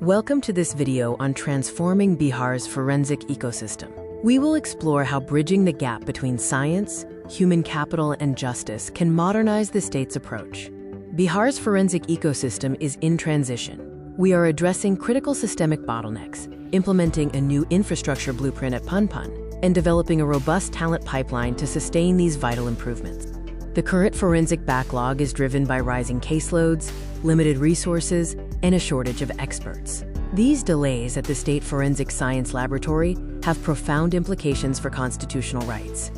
Welcome to this video on transforming Bihar's forensic ecosystem. We will explore how bridging the gap between science, human capital, and justice can modernize the state's approach. Bihar's forensic ecosystem is in transition. We are addressing critical systemic bottlenecks, implementing a new infrastructure blueprint at Punpun, and developing a robust talent pipeline to sustain these vital improvements. The current forensic backlog is driven by rising caseloads, limited resources, and a shortage of experts. These delays at the State Forensic Science Laboratory have profound implications for constitutional rights.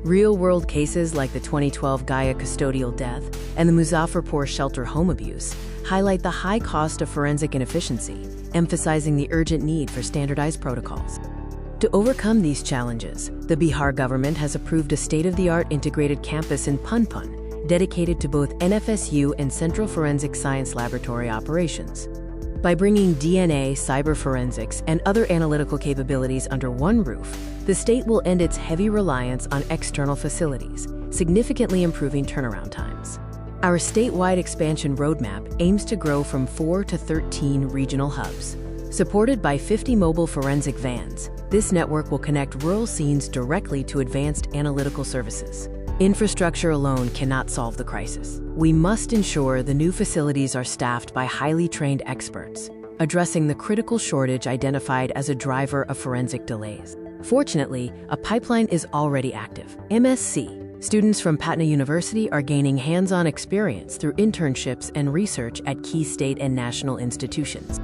Real-world cases like the 2012 Gaya custodial death and the Muzaffarpur shelter home abuse highlight the high cost of forensic inefficiency, emphasizing the urgent need for standardized protocols. To overcome these challenges, the Bihar government has approved a state-of-the-art integrated campus in Punpun, dedicated to both NFSU and Central Forensic Science Laboratory operations. By bringing DNA, cyber forensics, and other analytical capabilities under one roof, the state will end its heavy reliance on external facilities, significantly improving turnaround times. Our statewide expansion roadmap aims to grow from 4 to 13 regional hubs. Supported by 50 mobile forensic vans, this network will connect rural scenes directly to advanced analytical services. Infrastructure alone cannot solve the crisis. We must ensure the new facilities are staffed by highly trained experts, addressing the critical shortage identified as a driver of forensic delays. Fortunately, a pipeline is already active. MSc students from Patna University are gaining hands-on experience through internships and research at key state and national institutions.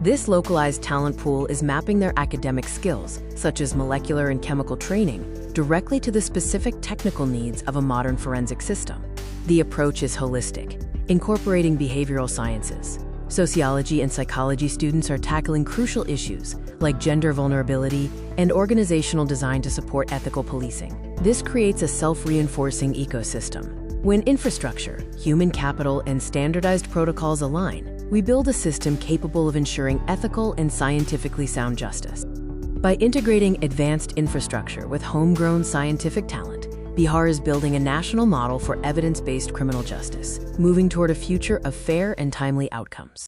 This localized talent pool is mapping their academic skills, such as molecular and chemical training, directly to the specific technical needs of a modern forensic system. The approach is holistic, incorporating behavioral sciences. Sociology and psychology students are tackling crucial issues like gender vulnerability and organizational design to support ethical policing. This creates a self-reinforcing ecosystem. When infrastructure, human capital, and standardized protocols align, we build a system capable of ensuring ethical and scientifically sound justice. By integrating advanced infrastructure with homegrown scientific talent, Bihar is building a national model for evidence-based criminal justice, moving toward a future of fair and timely outcomes.